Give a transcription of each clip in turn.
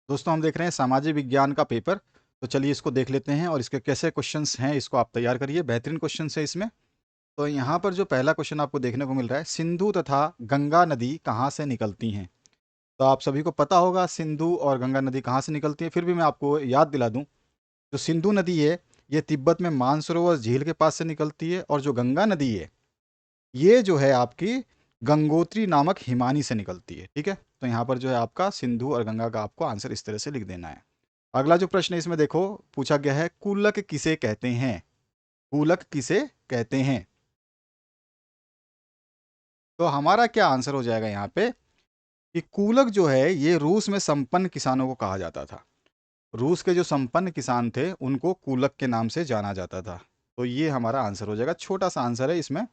दोस्तों हम देख रहे हैं सामाजिक विज्ञान का पेपर। तो चलिए इसको देख लेते हैं और इसके कैसे क्वेश्चंस हैं इसको आप तैयार करिए। बेहतरीन क्वेश्चंस है इसमें। तो यहाँ पर जो पहला क्वेश्चन आपको देखने को मिल रहा है, सिंधु तथा गंगा नदी कहाँ से निकलती हैं। तो आप सभी को पता होगा सिंधु और गंगा नदी कहाँ से निकलती है, फिर भी मैं आपको याद दिला दूँ। जो सिंधु नदी है ये तिब्बत में मानसरोवर झील के पास से निकलती है, और जो गंगा नदी है ये जो है आपकी गंगोत्री नामक हिमानी से निकलती है। ठीक है, तो यहाँ पर जो है आपका सिंधु और गंगा का आपको आंसर इस तरह से लिख देना है। अगला जो प्रश्न है इसमें देखो, पूछा गया है कूलक किसे कहते हैं। कूलक किसे कहते हैं। तो हमारा क्या आंसर हो जाएगा यहाँ पे कि कूलक जो है ये रूस में संपन्न किसानों को कहा जाता था। रूस के जो संपन्न किसान थे उनको कूलक के नाम से जाना जाता था। तो ये हमारा आंसर हो जाएगा, छोटा सा आंसर है, इसमें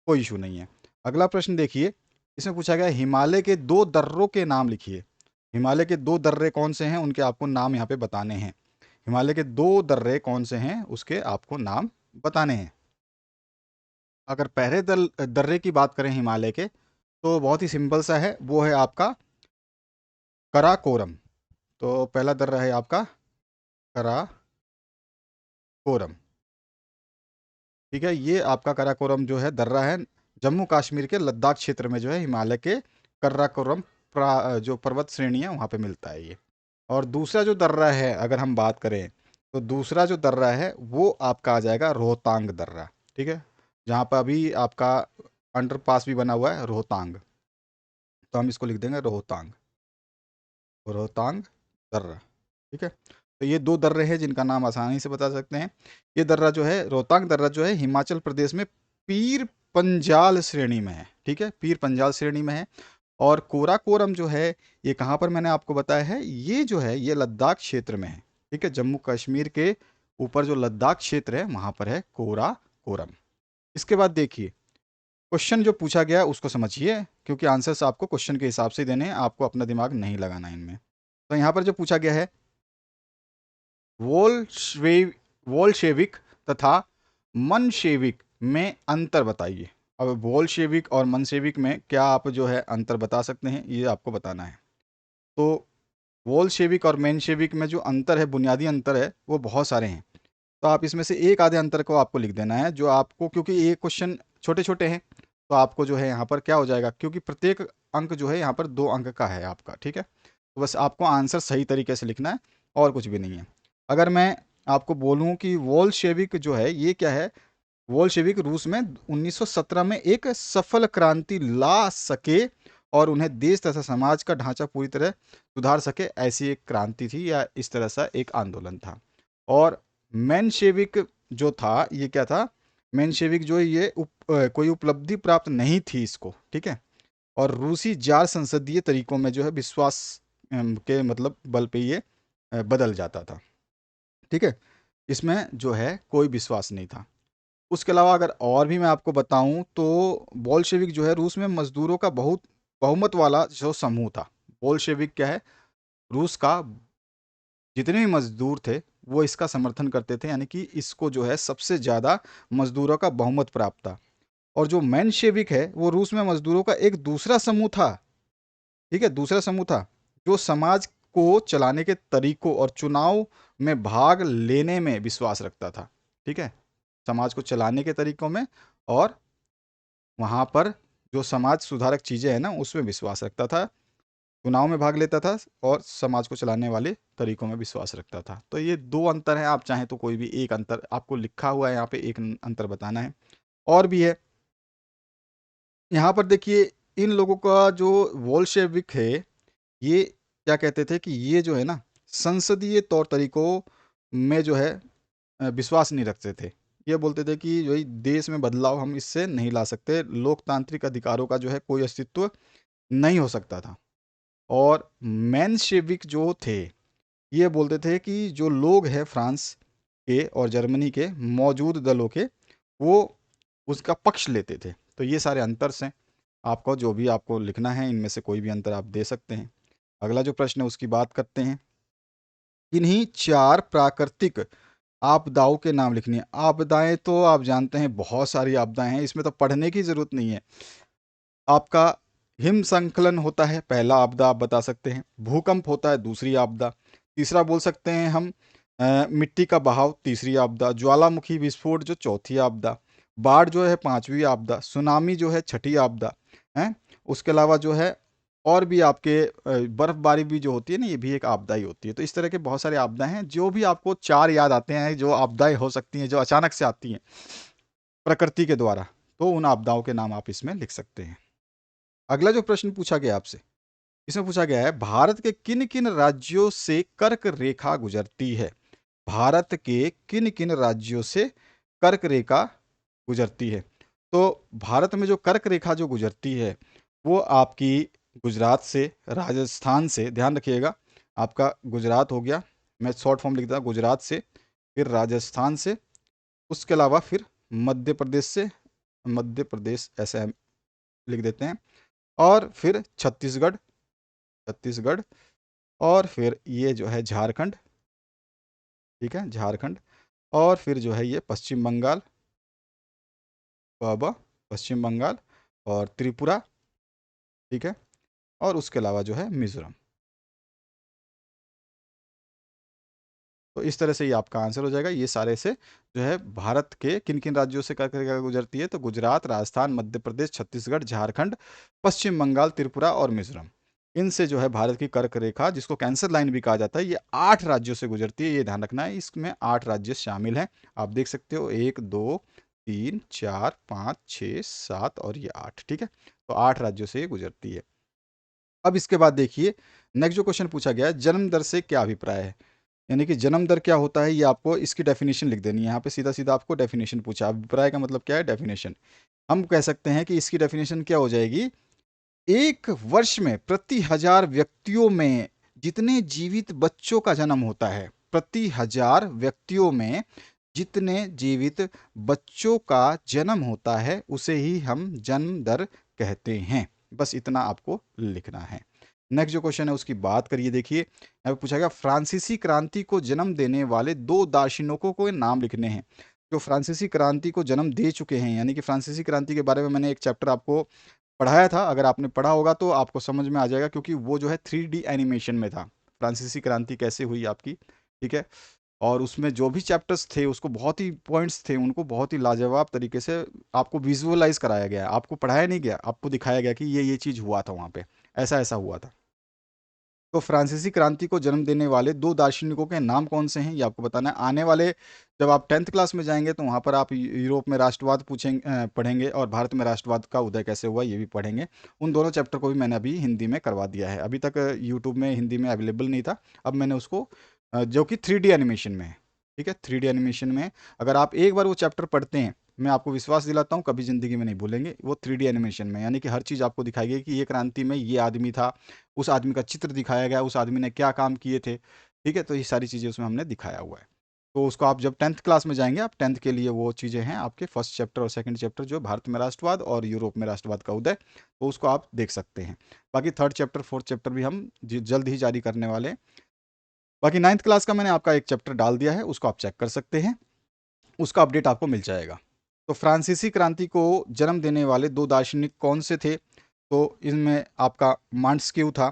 कोई इशू नहीं है। अगला प्रश्न देखिए, इसमें पूछा गया हिमालय के दो दर्रों के नाम लिखिए। हिमालय के दो दर्रे कौन से हैं उनके आपको नाम यहाँ पे बताने हैं। हिमालय के दो दर्रे कौन से हैं उसके आपको नाम बताने हैं। अगर पहले दर्रे की बात करें हिमालय के, तो बहुत ही सिंपल सा है, वो है आपका कराकोरम। तो पहला दर्रा है आपका कराकोरम। ठीक है, ये आपका कराकोरम जो है दर्रा है, जम्मू कश्मीर के लद्दाख क्षेत्र में जो है हिमालय के कराकोरम जो पर्वत श्रेणी है वहाँ पे मिलता है ये। और दूसरा जो दर्रा है अगर हम बात करें, तो दूसरा जो दर्रा है वो आपका आ जाएगा रोहतांग दर्रा। ठीक है, जहाँ पर अभी आपका अंडरपास भी बना हुआ है रोहतांग, तो हम इसको लिख देंगे रोहतांग, रोहतांग दर्रा। ठीक है, तो ये दो दर्रे हैं जिनका नाम आसानी से बता सकते हैं। ये दर्रा जो है रोहतांग दर्रा जो है हिमाचल प्रदेश में पीर पंजाल श्रेणी में है। ठीक है, पीर पंजाल श्रेणी में है। और कोराकोरम जो है ये कहाँ पर मैंने आपको बताया है, ये जो है ये लद्दाख क्षेत्र में है। ठीक है, जम्मू कश्मीर के ऊपर जो लद्दाख क्षेत्र है वहाँ पर है कोराकोरम। इसके बाद देखिए क्वेश्चन जो पूछा गया है उसको समझिए, क्योंकि आंसर्स आपको क्वेश्चन के हिसाब से देने हैं, आपको अपना दिमाग नहीं लगाना है इनमें। तो यहाँ पर जो पूछा गया है वोल्शे वोल्शेविक तथा मनशेविक में अंतर बताइए। अब वोल्शेविक और मनशेविक में क्या आप जो है अंतर बता सकते हैं, ये आपको बताना है। तो वोल्शेविक और मेनशेविक में जो अंतर है, बुनियादी अंतर है, वो बहुत सारे हैं। तो आप इसमें से एक आधे अंतर को आपको लिख देना है जो आपको, क्योंकि ये क्वेश्चन छोटे छोटे हैं, तो आपको जो है यहाँ पर क्या हो जाएगा, क्योंकि प्रत्येक अंक जो है यहाँ पर 2 अंक का है आपका। ठीक है, तो बस आपको आंसर सही तरीके से लिखना है और कुछ भी नहीं है। अगर मैं आपको बोलूँ कि वोल्शेविक जो है ये क्या है, वोल्शेविक रूस में 1917 में एक सफल क्रांति ला सके और उन्हें देश तथा समाज का ढांचा पूरी तरह सुधार सके, ऐसी एक क्रांति थी या इस तरह सा एक आंदोलन था। और मेनशेविक जो था ये क्या था, मेनशेविक जो है ये कोई उपलब्धि प्राप्त नहीं थी इसको। ठीक है, और रूसी जार संसदीय तरीकों में जो है विश्वास के मतलब बल पे ये बदल जाता था। ठीक है, इसमें जो है कोई विश्वास नहीं था। उसके अलावा अगर और भी मैं आपको बताऊं तो बोल्शेविक जो है रूस में मजदूरों का बहुत बहुमत वाला जो समूह था। बोल्शेविक क्या है, रूस का जितने भी मजदूर थे वो इसका समर्थन करते थे, यानी कि इसको जो है सबसे ज़्यादा मजदूरों का बहुमत प्राप्त था। और जो मेनशेविक है वो रूस में मजदूरों का एक दूसरा समूह था। ठीक है, दूसरा समूह था जो समाज को चलाने के तरीकों और चुनाव में भाग लेने में विश्वास रखता था। ठीक है, समाज को चलाने के तरीकों में और वहाँ पर जो समाज सुधारक चीज़ें हैं ना उसमें विश्वास रखता था, चुनाव में भाग लेता था और समाज को चलाने वाले तरीकों में विश्वास रखता था। तो ये 2 अंतर हैं, आप चाहें तो कोई भी एक अंतर आपको लिखा हुआ है यहाँ पे, एक अंतर बताना है। और भी है यहाँ पर देखिए, इन लोगों का जो वोल्शेविक है ये क्या कहते थे कि ये जो है ना संसदीय तौर तरीकों में जो है विश्वास नहीं रखते थे। ये बोलते थे कि वही देश में बदलाव हम इससे नहीं ला सकते, लोकतांत्रिक अधिकारों का जो है कोई अस्तित्व नहीं हो सकता था। और मेनशेविक जो थे ये बोलते थे कि जो लोग हैं फ्रांस के और जर्मनी के मौजूद दलों के, वो उसका पक्ष लेते थे। तो ये सारे अंतर हैं, आपको जो भी आपको लिखना है इनमें से कोई भी अंतर आप दे सकते हैं। अगला जो प्रश्न है उसकी बात करते हैं। इन्हीं 4 प्राकृतिक आपदाओं के नाम लिखनी है। आपदाएं तो आप जानते हैं बहुत सारी आपदाएं हैं, इसमें तो पढ़ने की ज़रूरत नहीं है। आपका हिम संकलन होता है पहला आपदा आप बता सकते हैं, भूकंप होता है दूसरी आपदा, तीसरा बोल सकते हैं हम मिट्टी का बहाव तीसरी आपदा, ज्वालामुखी विस्फोट जो चौथी आपदा, बाढ़ जो है पांचवी आपदा, सुनामी जो है छठी आपदा है। उसके अलावा जो है और भी आपके बर्फबारी भी जो होती है ना, ये भी एक आपदा ही होती है। तो इस तरह के बहुत सारे आपदाएं हैं, जो भी आपको चार याद आते हैं जो आपदाएं हो सकती हैं जो अचानक से आती हैं प्रकृति के द्वारा, तो उन आपदाओं के नाम आप इसमें लिख सकते हैं। अगला जो प्रश्न पूछा गया आपसे, इसमें पूछा गया है भारत के किन किन राज्यों से कर्क रेखा गुजरती है। भारत के किन किन राज्यों से कर्क रेखा गुजरती है। तो भारत में जो कर्क रेखा जो गुजरती है वो आपकी गुजरात से, राजस्थान से, ध्यान रखिएगा आपका गुजरात हो गया, मैं शॉर्ट फॉर्म लिखता हूँ, गुजरात से, फिर राजस्थान से, उसके अलावा फिर मध्य प्रदेश से, मध्य प्रदेश ऐसे हम लिख देते हैं, और फिर छत्तीसगढ़, छत्तीसगढ़, और फिर ये जो है झारखंड, ठीक है झारखंड, और फिर जो है ये पश्चिम बंगाल, बाबा पश्चिम बंगाल, और त्रिपुरा, ठीक है, और उसके अलावा जो है मिजोरम। तो इस तरह से ये आपका आंसर हो जाएगा। ये सारे से जो है भारत के किन किन राज्यों से कर्क रेखा गुजरती है, तो गुजरात, राजस्थान, मध्य प्रदेश, छत्तीसगढ़, झारखंड, पश्चिम बंगाल, त्रिपुरा और मिजोरम, इनसे जो है भारत की कर्क रेखा, जिसको कैंसर लाइन भी कहा जाता है, ये 8 राज्यों से गुजरती है। ये ध्यान रखना है, इसमें 8 राज्य शामिल हैं। आप देख सकते हो 1 2 3 4 5 6 7 और ये 8, ठीक है। तो 8 राज्यों से ये गुजरती है। अब इसके बाद देखिए नेक्स्ट जो क्वेश्चन पूछा गया है, जन्म दर से क्या अभिप्राय है। यानी कि जन्म दर क्या होता है, ये आपको इसकी डेफिनेशन लिख देनी है। यहाँ पे सीधा सीधा आपको डेफिनेशन पूछा, अभिप्राय का मतलब क्या है, डेफिनेशन। हम कह सकते हैं कि इसकी डेफिनेशन क्या हो जाएगी, एक वर्ष में प्रति 1000 व्यक्तियों में जितने जीवित बच्चों का जन्म होता है, प्रति 1000 व्यक्तियों में जितने जीवित बच्चों का जन्म होता है, उसे ही हम जन्म दर कहते हैं। बस इतना आपको लिखना है। नेक्स्ट जो क्वेश्चन है उसकी बात करिए। देखिए यहाँ पे पूछा गया फ्रांसीसी क्रांति को जन्म देने वाले 2 दार्शनिकों को नाम लिखने हैं। जो फ्रांसीसी क्रांति को जन्म दे चुके हैं, यानी कि फ्रांसीसी क्रांति के बारे में मैंने एक चैप्टर आपको पढ़ाया था, अगर आपने पढ़ा होगा तो आपको समझ में आ जाएगा, क्योंकि वो जो है 3D एनिमेशन में था, फ्रांसीसी क्रांति कैसे हुई आपकी, ठीक है। और उसमें जो भी चैप्टर्स थे उसको बहुत ही पॉइंट्स थे, उनको बहुत ही लाजवाब तरीके से आपको विजुअलाइज कराया गया, आपको पढ़ाया नहीं गया, आपको दिखाया गया कि ये चीज़ हुआ था वहाँ पे, ऐसा ऐसा हुआ था। तो फ्रांसीसी क्रांति को जन्म देने वाले 2 दार्शनिकों के नाम कौन से हैं, ये आपको बताना है। आने वाले जब आप 10th क्लास में जाएंगे तो वहाँ पर आप यूरोप में राष्ट्रवाद पढ़ेंगे, और भारत में राष्ट्रवाद का उदय कैसे हुआ ये भी पढ़ेंगे। उन दोनों चैप्टर को भी मैंने अभी हिंदी में करवा दिया है, अभी तक यूट्यूब में हिंदी में अवेलेबल नहीं था, अब मैंने उसको जो कि 3D एनिमेशन में है, ठीक है, 3D एनिमेशन में। अगर आप एक बार वो चैप्टर पढ़ते हैं, मैं आपको विश्वास दिलाता हूँ कभी ज़िंदगी में नहीं भूलेंगे। वो 3D एनिमेशन में, यानी कि हर चीज़ आपको दिखाई गई कि ये क्रांति में ये आदमी था, उस आदमी का चित्र दिखाया गया, उस आदमी ने क्या काम किए थे, ठीक है। तो ये सारी चीज़ें उसमें हमने दिखाया हुआ है। तो उसको आप जब 10th क्लास में जाएंगे, आप 10th के लिए वो चीज़ें हैं आपके फर्स्ट चैप्टर और सेकंड चैप्टर, जो भारत में राष्ट्रवाद और यूरोप में राष्ट्रवाद का उदय, तो उसको आप देख सकते हैं। बाकी थर्ड चैप्टर फोर्थ चैप्टर भी हम जल्द ही जारी करने वाले हैं। बाकी 9th क्लास का मैंने आपका एक चैप्टर डाल दिया है, उसको आप चेक कर सकते हैं, उसका अपडेट आपको मिल जाएगा। तो फ्रांसीसी क्रांति को जन्म देने वाले 2 दार्शनिक कौन से थे, तो इनमें आपका मांट्स्क्यू था,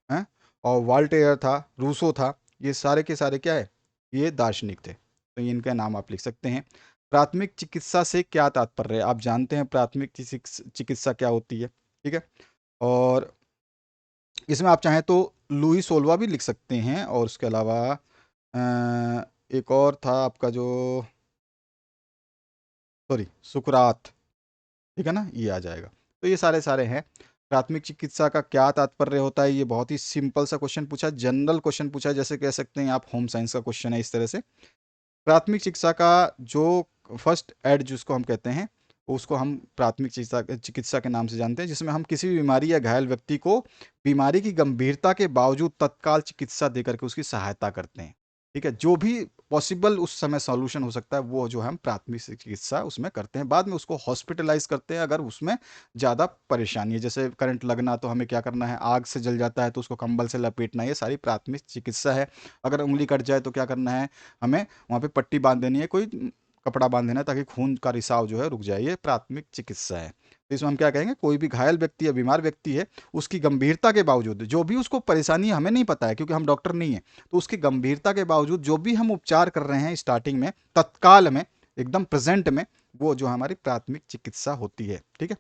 हैं, और वाल्टेयर था, रूसो था, ये सारे के सारे क्या है, ये दार्शनिक थे। तो ये इनका नाम आप लिख सकते हैं। प्राथमिक चिकित्सा से क्या तात्पर्य है, आप जानते हैं प्राथमिक चिकित्सा क्या होती है, ठीक है। और इसमें आप चाहें तो लुई सोल्वा भी लिख सकते हैं, और उसके अलावा एक और था आपका जो, सॉरी, सुकरात, ठीक है ना, ये आ जाएगा। तो ये सारे सारे हैं। प्राथमिक चिकित्सा का क्या तात्पर्य होता है, ये बहुत ही सिंपल सा क्वेश्चन पूछा, जनरल क्वेश्चन पूछा, जैसे कह सकते हैं आप होम साइंस का क्वेश्चन है, इस तरह से। प्राथमिक चिकित्सा का जो फर्स्ट एड जिसको हम कहते हैं, उसको हम प्राथमिक चिकित्सा चिकित्सा के नाम से जानते हैं, जिसमें हम किसी भी बीमारी या घायल व्यक्ति को बीमारी की गंभीरता के बावजूद तत्काल चिकित्सा देकर के उसकी सहायता करते हैं, ठीक है। जो भी पॉसिबल उस समय सॉल्यूशन हो सकता है, वो जो हम प्राथमिक चिकित्सा उसमें करते हैं। बाद में उसको हॉस्पिटलाइज करते हैं अगर उसमें ज़्यादा परेशानी है, जैसे करंट लगना, तो हमें क्या करना है, आग से जल जाता है तो उसको कंबल से लपेटना, ये सारी प्राथमिक चिकित्सा है। अगर उंगली कट जाए तो क्या करना है, हमें वहाँ पे पट्टी बांध देनी है, कोई कपड़ा बांध देना है, ताकि खून का रिसाव जो है रुक जाए, ये प्राथमिक चिकित्सा है। तो इसमें हम क्या कहेंगे, कोई भी घायल व्यक्ति या बीमार व्यक्ति है, उसकी गंभीरता के बावजूद जो भी उसको परेशानी है, हमें नहीं पता है क्योंकि हम डॉक्टर नहीं है, तो उसकी गंभीरता के बावजूद जो भी हम उपचार कर रहे हैं स्टार्टिंग में, तत्काल में, एकदम प्रेजेंट में, वो जो हमारी प्राथमिक चिकित्सा होती है। ठीक है।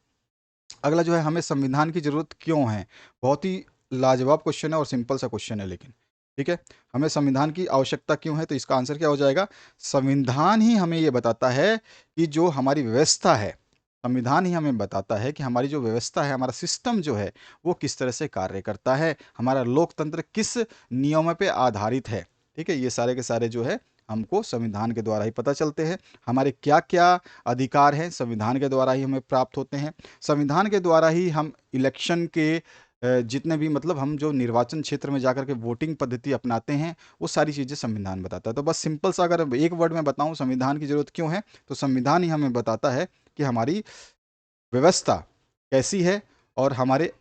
अगला जो है, हमें संविधान की जरूरत क्यों है? बहुत ही लाजवाब क्वेश्चन है और सिंपल सा क्वेश्चन है लेकिन। ठीक है। हमें संविधान की आवश्यकता क्यों है? तो इसका आंसर क्या हो जाएगा, संविधान ही हमें ये बताता है कि जो हमारी व्यवस्था है, संविधान ही हमें बताता है कि हमारी जो व्यवस्था है, हमारा सिस्टम जो है, वो किस तरह से कार्य करता है, हमारा लोकतंत्र किस नियमों पे आधारित है। ठीक है। ये सारे के सारे जो है हमको संविधान के द्वारा ही पता चलते हैं। हमारे क्या क्या अधिकार हैं, संविधान के द्वारा ही हमें प्राप्त होते हैं। संविधान के द्वारा ही हम इलेक्शन के जितने भी, मतलब हम जो निर्वाचन क्षेत्र में जाकर के वोटिंग पद्धति अपनाते हैं, वो सारी चीज़ें संविधान बताता है। तो बस सिंपल सा अगर एक वर्ड में बताऊं संविधान की जरूरत क्यों है, तो संविधान ही हमें बताता है कि हमारी व्यवस्था कैसी है और हमारे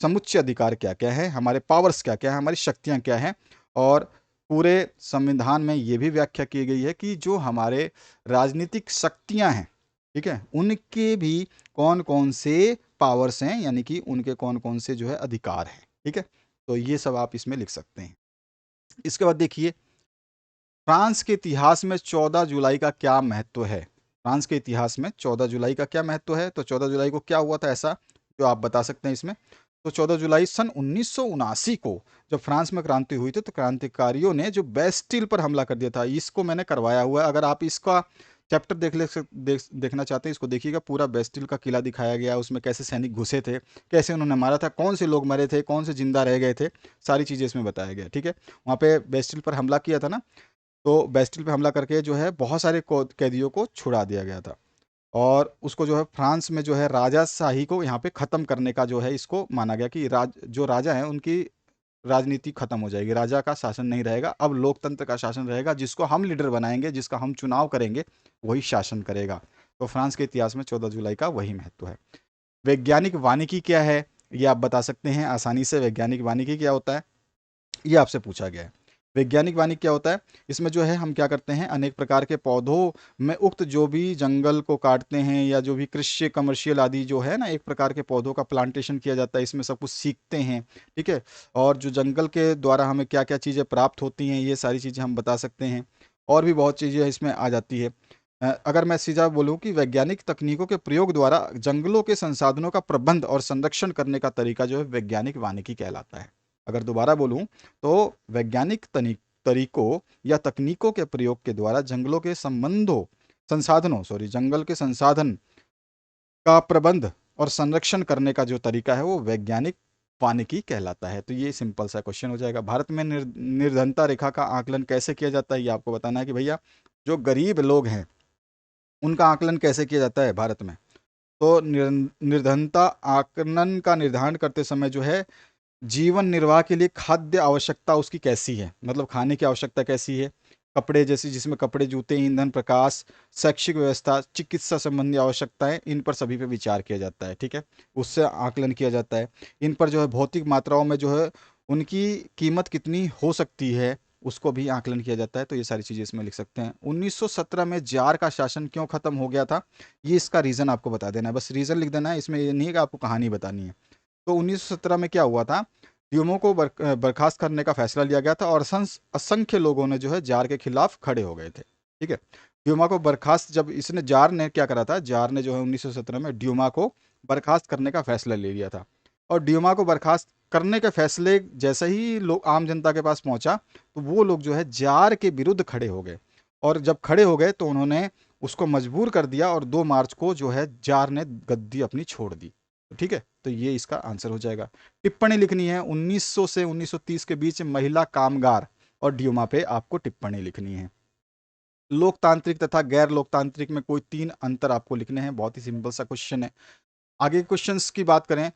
समुच्च अधिकार क्या क्या है, हमारे पावर्स क्या क्या है, हमारी शक्तियां क्या हैं। और पूरे संविधान में ये भी व्याख्या की गई है कि जो हमारे राजनीतिक शक्तियां हैं, ठीक है, उनके भी कौन कौन से पावर्स हैं, यानी कि उनके कौन कौन से जो है अधिकार हैं। ठीक है। तो ये सब आप इसमें लिख सकते हैं। इसके बाद देखिए, फ्रांस के इतिहास में 14 जुलाई का क्या महत्व है? फ्रांस के इतिहास में 14 जुलाई का क्या महत्व है? तो 14 जुलाई को क्या हुआ था ऐसा जो आप बता सकते हैं इसमें? तो 14 जुलाई सन 1979 को जब फ्रांस में क्रांति हुई थी, तो क्रांतिकारियों ने जो बेस्टिल पर हमला कर दिया था, इसको मैंने करवाया हुआ है। अगर आप इसका चैप्टर देखना चाहते हैं, इसको देखिएगा। पूरा बेस्टिल का किला दिखाया गया है, उसमें कैसे सैनिक घुसे थे, कैसे उन्होंने मारा था, कौन से लोग मरे थे, कौन से जिंदा रह गए थे, सारी चीज़ें इसमें बताया गया। ठीक है। वहाँ पे बेस्टिल पर हमला किया था ना, तो बेस्टिल पे हमला करके जो है बहुत सारे कैदियों को छुड़ा दिया गया था। और उसको जो है फ्रांस में जो है राजाशाही को यहाँ पे ख़त्म करने का जो है इसको माना गया कि जो राजा हैं उनकी राजनीति खत्म हो जाएगी, राजा का शासन नहीं रहेगा, अब लोकतंत्र का शासन रहेगा, जिसको हम लीडर बनाएंगे, जिसका हम चुनाव करेंगे, वही शासन करेगा। तो फ्रांस के इतिहास में 14 जुलाई का वही महत्व है। वैज्ञानिक वानिकी क्या है, ये आप बता सकते हैं आसानी से। वैज्ञानिक वानिकी क्या होता है, ये आपसे पूछा गया है। वैज्ञानिक वानिकी क्या होता है, इसमें जो है हम क्या करते हैं, अनेक प्रकार के पौधों में उक्त जो भी जंगल को काटते हैं या जो भी कृषि कमर्शियल आदि जो है ना, एक प्रकार के पौधों का प्लांटेशन किया जाता है, इसमें सब कुछ सीखते हैं। ठीक है। और जो जंगल के द्वारा हमें क्या क्या चीज़ें प्राप्त होती हैं, ये सारी चीज़ें हम बता सकते हैं। और भी बहुत चीज़ें इसमें आ जाती है। अगर मैं सीधा बोलूं कि वैज्ञानिक तकनीकों के प्रयोग द्वारा जंगलों के संसाधनों का प्रबंध और संरक्षण करने का तरीका जो है वैज्ञानिक वानिकी कहलाता है। अगर दोबारा बोलूं, तो वैज्ञानिक तरीकों या तकनीकों के प्रयोग के द्वारा जंगलों के जंगल के संसाधन का प्रबंध और संरक्षण करने का जो तरीका है वो वैज्ञानिक वानिकी कहलाता है। तो ये सिंपल सा क्वेश्चन हो जाएगा। भारत में निर्धनता रेखा का आकलन कैसे किया जाता है, ये आपको बताना है कि भैया जो गरीब लोग हैं उनका आकलन कैसे किया जाता है भारत में। तो निर्धनता आकलन का निर्धारण करते समय जो है जीवन निर्वाह के लिए खाद्य आवश्यकता उसकी कैसी है, मतलब खाने की आवश्यकता कैसी है, कपड़े जैसे जिसमें कपड़े, जूते, ईंधन, प्रकाश, शैक्षिक व्यवस्था, चिकित्सा संबंधी आवश्यकताएं, इन पर सभी पे विचार किया जाता है। ठीक है। उससे आकलन किया जाता है। इन पर जो है भौतिक मात्राओं में जो है उनकी कीमत कितनी हो सकती है, उसको भी आकलन किया जाता है। तो ये सारी चीज़ें इसमें लिख सकते हैं। 1917 में जार का शासन क्यों खत्म हो गया था, ये इसका रीज़न आपको बता देना है, बस रीज़न लिख देना है, इसमें ये नहीं है कि आपको कहानी बतानी है। तो 1917 में क्या हुआ था, ड्यूमो को बर्खास्त करने का फैसला लिया गया था और असंख्य लोगों ने जो है जार के खिलाफ खड़े हो गए थे। ठीक है। ड्यूमा को बर्खास्त, जब इसने जार ने क्या करा था, जार ने जो है 1917 में ड्यूमा को बर्खास्त करने का फैसला ले लिया था। और ड्यूमा को बर्खास्त करने के फैसले जैसे ही लोग आम जनता के पास पहुंचा, तो वो लोग जो है जार के विरुद्ध खड़े हो गए। और जब खड़े हो गए तो उन्होंने उसको मजबूर कर दिया और 2 मार्च को जो है जार ने गद्दी अपनी छोड़ दी। ठीक है। तो ये इसका आंसर हो जाएगा। टिप्पणी लिखनी है 1900 से 1930 के बीच महिला कामगार और ड्यूमा पे आपको टिप्पणी लिखनी है। लोकतांत्रिक तथा गैर लोकतांत्रिक में कोई 3 अंतर आपको लिखने हैं। बहुत ही सिंपल सा क्वेश्चन है। आगे क्वेश्चंस की बात करें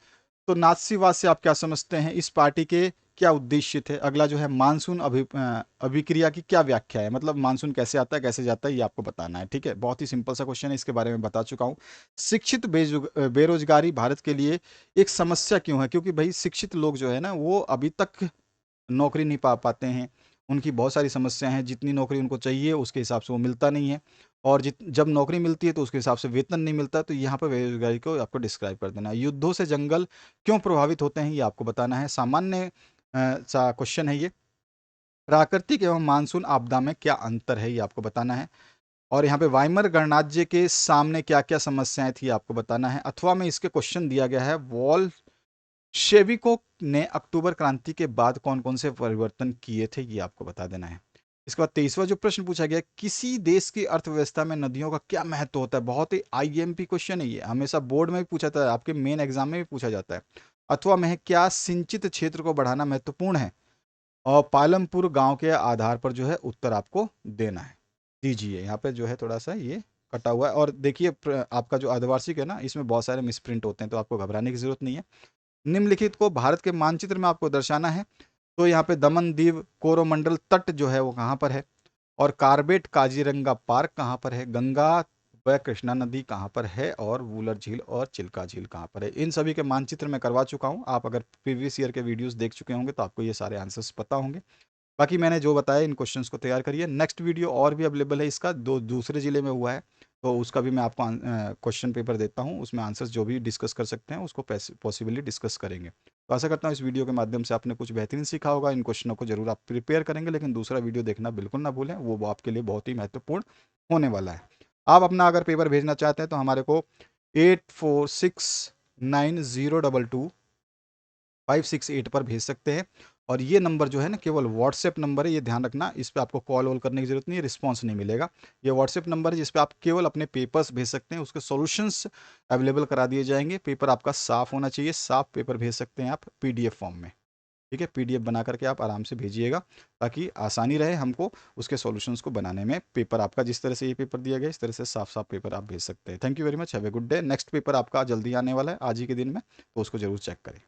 तो नाथसीवाद से आप क्या समझते हैं, इस पार्टी के क्या उद्देश्य थे। अगला जो है मानसून अभिक्रिया की क्या व्याख्या है, मतलब मानसून कैसे आता है कैसे जाता है, ये आपको बताना है। ठीक है। बहुत ही सिंपल सा क्वेश्चन है, इसके बारे में बता चुका हूँ। शिक्षित बेरोजगारी भारत के लिए एक समस्या क्यों है, क्योंकि भाई शिक्षित लोग जो है ना वो अभी तक नौकरी नहीं पा पाते हैं, उनकी बहुत सारी समस्याएं हैं, जितनी नौकरी उनको चाहिए उसके हिसाब से वो मिलता नहीं है, और जब नौकरी मिलती है तो उसके हिसाब से वेतन नहीं मिलता। तो यहाँ पर बेरोजगारी को आपको डिस्क्राइब कर देना है। युद्धों से जंगल क्यों प्रभावित होते हैं ये आपको बताना है। सामान्य सा क्वेश्चन है ये। प्राकृतिक एवं मानसून आपदा में क्या अंतर है ये आपको बताना है। और यहाँ पे वाइमर गणराज्य के सामने क्या क्या समस्याएं थी आपको बताना है। अथवा में इसके क्वेश्चन दिया गया है, वॉल शेविको ने अक्टूबर क्रांति के बाद कौन कौन से परिवर्तन किए थे ये आपको बता देना है। इसके बाद 23वां जो प्रश्न पूछा गया, किसी देश की अर्थव्यवस्था में नदियों का क्या महत्व होता है। बहुत ही आईएमपी क्वेश्चन है ये, हमेशा बोर्ड में भी पूछा जाता है, आपके मेन एग्जाम में भी पूछा जाता है। अथवा में है, क्या सिंचित क्षेत्र को बढ़ाना महत्वपूर्ण है। और पालमपुर गांव के आधार पर जो है उत्तर आपको देना है। दीजिए, यहाँ पे जो है थोड़ा सा ये कटा हुआ है। और देखिए आपका जो अर्धवार्षिक है ना, इसमें बहुत सारे मिसप्रिंट होते हैं, तो आपको घबराने की जरूरत नहीं है। निम्नलिखित को भारत के मानचित्र में आपको दर्शाना है। तो यहाँ पे दमन दीव कोरोमंडल तट जो है वो कहाँ पर है, और कार्बेट काजीरंगा पार्क कहाँ पर है, गंगा व कृष्णा नदी कहाँ पर है, और वूलर झील और चिल्का झील कहाँ पर है। इन सभी के मानचित्र मैं करवा चुका हूँ। आप अगर प्रीवियस ईयर के वीडियोस देख चुके होंगे तो आपको ये सारे आंसर्स पता होंगे। बाकी मैंने जो बताया इन क्वेश्चंस को तैयार करिए। नेक्स्ट वीडियो और भी अवेलेबल है इसका, दूसरे ज़िले में हुआ है, तो उसका भी मैं आपको क्वेश्चन पेपर देता हूँ, उसमें आंसर्स जो भी डिस्कस कर सकते हैं उसको पॉसिबली डिस्कस करेंगे। तो आशा करता हूँ इस वीडियो के माध्यम से आपने कुछ बेहतरीन सीखा होगा। इन क्वेश्चनों को जरूर आप प्रिपेयर करेंगे, लेकिन दूसरा वीडियो देखना बिल्कुल ना भूलें, वो आपके लिए बहुत ही महत्वपूर्ण होने वाला है। आप अपना अगर पेपर भेजना चाहते हैं तो हमारे को 8469022568 पर भेज सकते हैं। और ये नंबर जो है ना केवल व्हाट्सएप नंबर है, ये ध्यान रखना। इस पर आपको कॉल वॉल करने की जरूरत नहीं है, रिस्पॉन्स नहीं मिलेगा। ये व्हाट्सएप नंबर है जिस पे आप केवल अपने पेपर्स भेज सकते हैं, उसके सॉल्यूशंस अवेलेबल करा दिए जाएंगे। पेपर आपका साफ होना चाहिए, साफ पेपर भेज सकते हैं आप पीडीएफ फॉर्म में। ठीक है, पीडीएफ बना करके आप आराम से भेजिएगा, ताकि आसानी रहे हमको उसके सॉल्यूशंस को बनाने में। पेपर आपका जिस तरह से ये पेपर दिया गया इस तरह से साफ साफ पेपर आप भेज सकते हैं। Thank you very much, have a good day. Next paper आपका जल्दी आने वाला है आज ही के दिन में, तो उसको जरूर चेक करें।